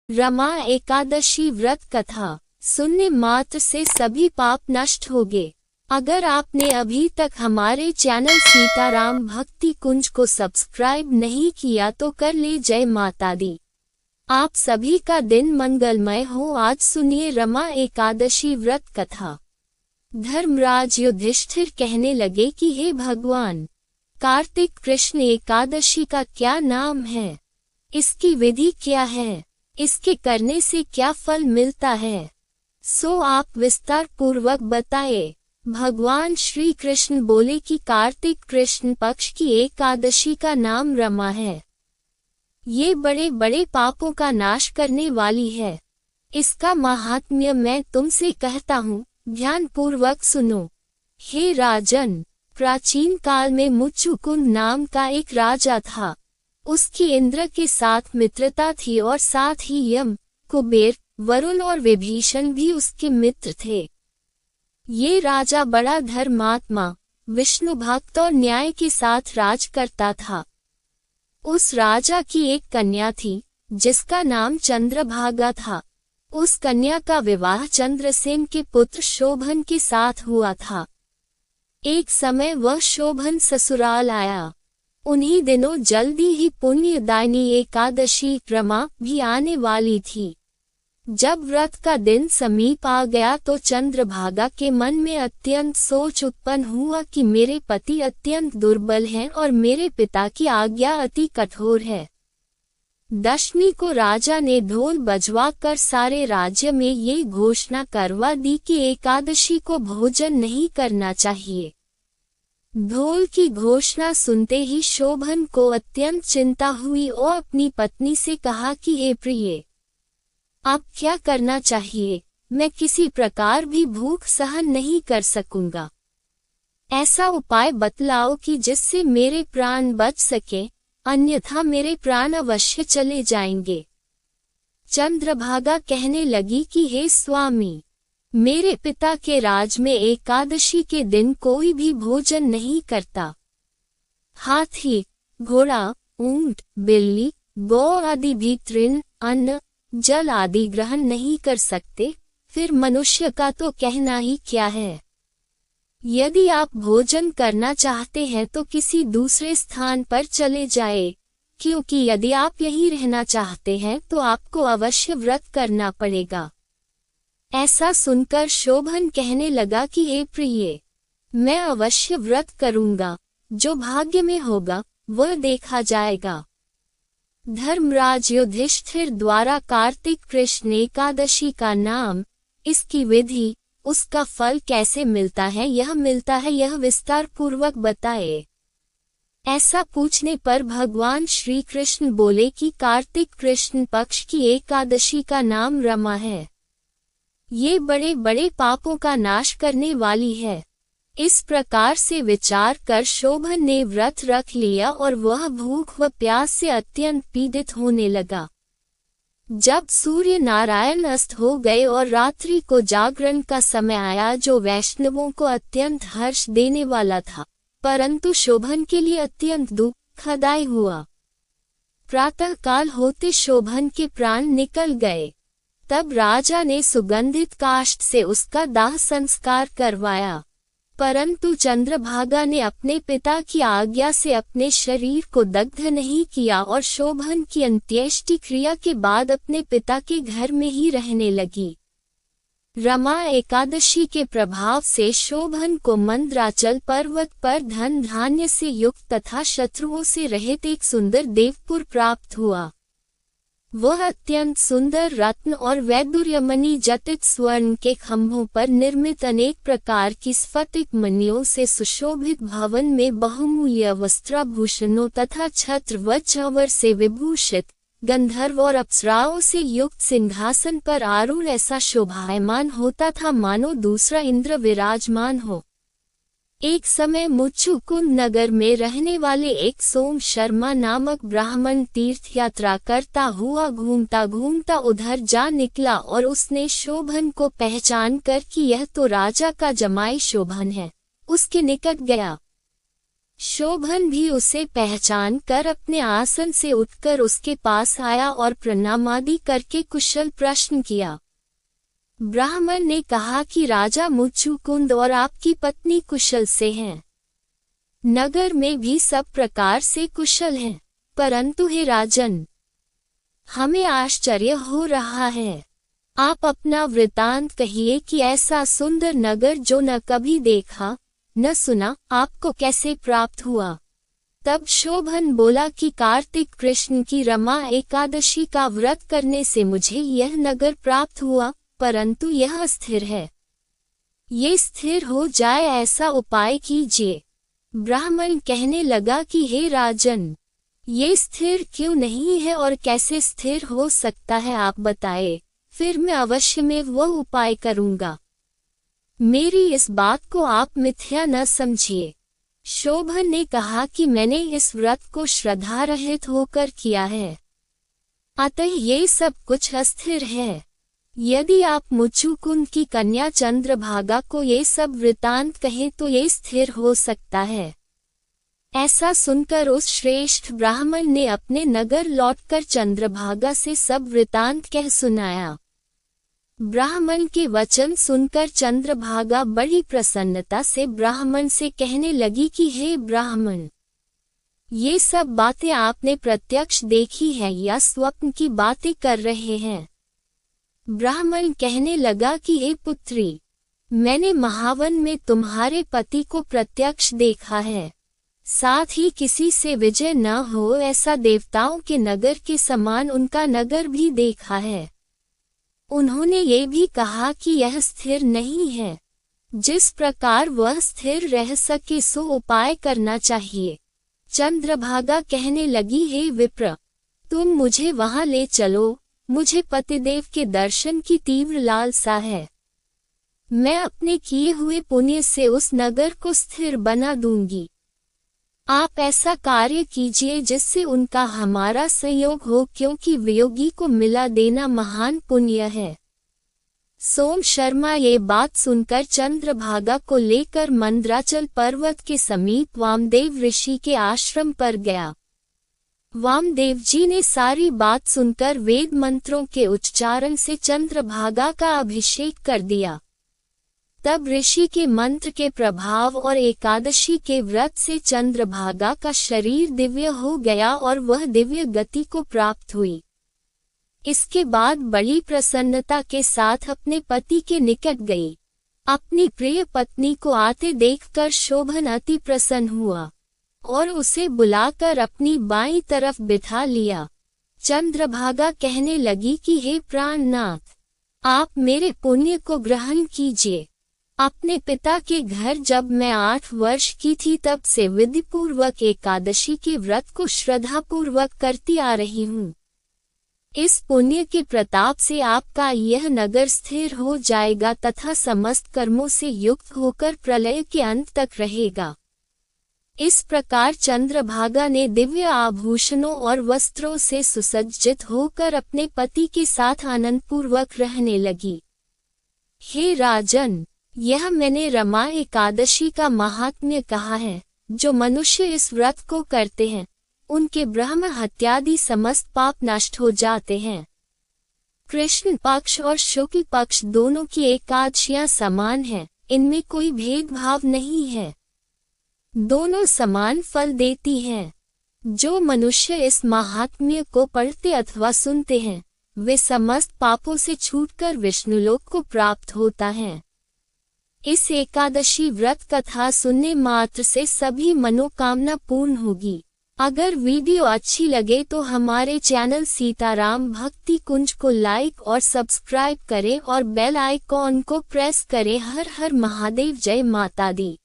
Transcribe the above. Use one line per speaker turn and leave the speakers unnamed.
रमा एकादशी व्रत कथा सुनने मात्र से सभी पाप नष्ट होंगे। अगर आपने अभी तक हमारे चैनल सीताराम भक्ति कुंज को सब्सक्राइब नहीं किया तो कर ले। जय माता दी। आप सभी का दिन मंगलमय हो। आज सुनिए रमा एकादशी व्रत कथा। धर्मराज युधिष्ठिर कहने लगे कि हे भगवान, कार्तिक कृष्ण एकादशी का क्या नाम है, इसकी विधि क्या है, इसके करने से क्या फल मिलता है, सो आप विस्तार पूर्वक बताए। भगवान श्री कृष्ण बोले कि कार्तिक कृष्ण पक्ष की एकादशी का नाम रमा है। ये बड़े बड़े पापों का नाश करने वाली है। इसका महात्म्य मैं तुमसे कहता हूँ, ध्यान पूर्वक सुनो। हे राजन, प्राचीन काल में मुच्चुकुंद नाम का एक राजा था। उसकी इंद्र के साथ मित्रता थी और साथ ही यम, कुबेर, वरुण और विभीषण भी उसके मित्र थे। ये राजा बड़ा धर्मात्मा, विष्णु भक्त और न्याय के साथ राज करता था। उस राजा की एक कन्या थी जिसका नाम चंद्रभागा था। उस कन्या का विवाह चंद्रसेन के पुत्र शोभन के साथ हुआ था। एक समय वह शोभन ससुराल आया। उन्हीं दिनों जल्दी ही पुण्यदायिनी एकादशी रमा भी आने वाली थी। जब व्रत का दिन समीप आ गया तो चंद्रभागा के मन में अत्यंत सोच उत्पन्न हुआ कि मेरे पति अत्यंत दुर्बल हैं और मेरे पिता की आज्ञा अति कठोर है। दशमी को राजा ने ढोल बजवा कर सारे राज्य में ये घोषणा करवा दी कि एकादशी को भोजन नहीं करना चाहिए। ढोल की घोषणा सुनते ही शोभन को अत्यंत चिंता हुई और अपनी पत्नी से कहा कि हे प्रिय, अब क्या करना चाहिए, मैं किसी प्रकार भी भूख सहन नहीं कर सकूंगा। ऐसा उपाय बतलाओ कि जिससे मेरे प्राण बच सके, अन्यथा मेरे प्राण अवश्य चले जाएंगे। चंद्रभागा कहने लगी कि हे स्वामी, मेरे पिता के राज में एकादशी के दिन कोई भी भोजन नहीं करता। हाथी, घोड़ा, ऊंट, बिल्ली, गौ आदि भी तृण, अन्न, जल आदि ग्रहण नहीं कर सकते, फिर मनुष्य का तो कहना ही क्या है। यदि आप भोजन करना चाहते हैं तो किसी दूसरे स्थान पर चले जाए, क्योंकि यदि आप यहीं रहना चाहते हैं तो आपको अवश्य व्रत करना पड़ेगा। ऐसा सुनकर शोभन कहने लगा कि हे प्रिय, मैं अवश्य व्रत करूंगा, जो भाग्य में होगा वह देखा जाएगा। धर्मराज युधिष्ठिर द्वारा कार्तिक कृष्ण एकादशी का नाम, इसकी विधि, उसका फल कैसे मिलता है यह विस्तार पूर्वक बताए। ऐसा पूछने पर भगवान श्री कृष्ण बोले कि कार्तिक कृष्ण पक्ष की एकादशी का नाम रमा है। ये बड़े बड़े पापों का नाश करने वाली है। इस प्रकार से विचार कर शोभन ने व्रत रख लिया और वह भूख व प्यास से अत्यंत पीड़ित होने लगा। जब सूर्य नारायण अस्त हो गए और रात्रि को जागरण का समय आया, जो वैष्णवों को अत्यंत हर्ष देने वाला था, परंतु शोभन के लिए अत्यंत दुखदायी हुआ। प्रातः काल होते शोभन के प्राण निकल गए। तब राजा ने सुगंधित काष्ठ से उसका दाह संस्कार करवाया, परंतु चंद्रभागा ने अपने पिता की आज्ञा से अपने शरीर को दग्ध नहीं किया और शोभन की अंत्येष्टि क्रिया के बाद अपने पिता के घर में ही रहने लगी। रमा एकादशी के प्रभाव से शोभन को मंदराचल पर्वत पर धन धान्य से युक्त तथा शत्रुओं से रहित एक सुंदर देवपुर प्राप्त हुआ। वह अत्यंत सुंदर रत्न और वैदुर्यमणि जटित स्वर्ण के खंभों पर निर्मित अनेक प्रकार की स्फटिक मणियों से सुशोभित भवन में बहुमूल्य वस्त्राभूषणों तथा छत्र व चंवर से विभूषित गंधर्व और अप्सराओं से युक्त सिंहासन पर आरूढ़ ऐसा शोभायमान होता था मानो दूसरा इंद्र विराजमान हो। एक समय मुच्चुकुंद नगर में रहने वाले एक सोम शर्मा नामक ब्राह्मण तीर्थ यात्रा करता हुआ घूमता घूमता उधर जा निकला और उसने शोभन को पहचान कर कि यह तो राजा का जमाई शोभन है, उसके निकट गया। शोभन भी उसे पहचान कर अपने आसन से उठकर उसके पास आया और प्रणामादि करके कुशल प्रश्न किया। ब्राह्मण ने कहा कि राजा मुचुकुंद और आपकी पत्नी कुशल से हैं। नगर में भी सब प्रकार से कुशल हैं, परंतु हे राजन, हमें आश्चर्य हो रहा है। आप अपना वृतांत कहिए कि ऐसा सुंदर नगर जो न कभी देखा न सुना, आपको कैसे प्राप्त हुआ। तब शोभन बोला कि कार्तिक कृष्ण की रमा एकादशी का व्रत करने से मुझे यह नगर प्राप्त हुआ, परंतु यह अस्थिर है। ये स्थिर हो जाए ऐसा उपाय कीजिए। ब्राह्मण कहने लगा कि हे राजन, ये स्थिर क्यों नहीं है और कैसे स्थिर हो सकता है, आप बताए, फिर मैं अवश्य में वह उपाय करूंगा। मेरी इस बात को आप मिथ्या न समझिए। शोभन ने कहा कि मैंने इस व्रत को श्रद्धा रहित होकर किया है, अतः ये सब कुछ अस्थिर है। यदि आप मुचुकुंद की कन्या चंद्रभागा को ये सब वृतांत कहें तो ये स्थिर हो सकता है। ऐसा सुनकर उस श्रेष्ठ ब्राह्मण ने अपने नगर लौटकर चंद्रभागा से सब वृतांत कह सुनाया। ब्राह्मण के वचन सुनकर चंद्रभागा बड़ी प्रसन्नता से ब्राह्मण से कहने लगी कि हे ब्राह्मण, ये सब बातें आपने प्रत्यक्ष देखी है या स्वप्न की बातें कर रहे हैं। ब्राह्मण कहने लगा कि हे पुत्री, मैंने महावन में तुम्हारे पति को प्रत्यक्ष देखा है, साथ ही किसी से विजय न हो ऐसा देवताओं के नगर के समान उनका नगर भी देखा है। उन्होंने ये भी कहा कि यह स्थिर नहीं है, जिस प्रकार वह स्थिर रह सके सो उपाय करना चाहिए। चंद्रभागा कहने लगी, हे विप्र, तुम मुझे वहां ले चलो, मुझे पतिदेव के दर्शन की तीव्र लालसा है। मैं अपने किए हुए पुण्य से उस नगर को स्थिर बना दूंगी। आप ऐसा कार्य कीजिए जिससे उनका हमारा संयोग हो, क्योंकि वियोगी को मिला देना महान पुण्य है। सोम शर्मा ये बात सुनकर चंद्रभागा को लेकर मंदराचल पर्वत के समीप वामदेव ऋषि के आश्रम पर गया। वामदेव जी ने सारी बात सुनकर वेद मंत्रों के उच्चारण से चंद्रभागा का अभिषेक कर दिया। तब ऋषि के मंत्र के प्रभाव और एकादशी के व्रत से चंद्रभागा का शरीर दिव्य हो गया और वह दिव्य गति को प्राप्त हुई। इसके बाद बड़ी प्रसन्नता के साथ अपने पति के निकट गई। अपनी प्रिय पत्नी को आते देखकर शोभन अति प्रसन्न हुआ और उसे बुलाकर अपनी बाईं तरफ बिठा लिया। चंद्रभागा कहने लगी कि हे प्राणनाथ, आप मेरे पुण्य को ग्रहण कीजिए। अपने पिता के घर जब मैं 8 वर्ष की थी तब से विधिपूर्वक एकादशी के व्रत को श्रद्धापूर्वक करती आ रही हूँ। इस पुण्य के प्रताप से आपका यह नगर स्थिर हो जाएगा तथा समस्त कर्मों से युक्त होकर प्रलय के अंत तक रहेगा। इस प्रकार चंद्रभागा ने दिव्य आभूषणों और वस्त्रों से सुसज्जित होकर अपने पति के साथ आनंदपूर्वक रहने लगी। हे राजन, यह मैंने रमा एकादशी का महात्म्य कहा है। जो मनुष्य इस व्रत को करते हैं उनके ब्रह्म हत्यादि समस्त पाप नष्ट हो जाते हैं। कृष्ण पक्ष और शुक्ल पक्ष दोनों की एकादशियां समान हैं, इनमें कोई भेदभाव नहीं है, दोनों समान फल देती हैं। जो मनुष्य इस महात्म्य को पढ़ते अथवा सुनते हैं वे समस्त पापों से छूटकर विष्णुलोक को प्राप्त होता है। इस एकादशी व्रत कथा सुनने मात्र से सभी मनोकामना पूर्ण होगी। अगर वीडियो अच्छी लगे तो हमारे चैनल सीताराम भक्ति कुंज को लाइक और सब्सक्राइब करें और बेल आइकॉन को प्रेस करें। हर हर महादेव, जय माता दी।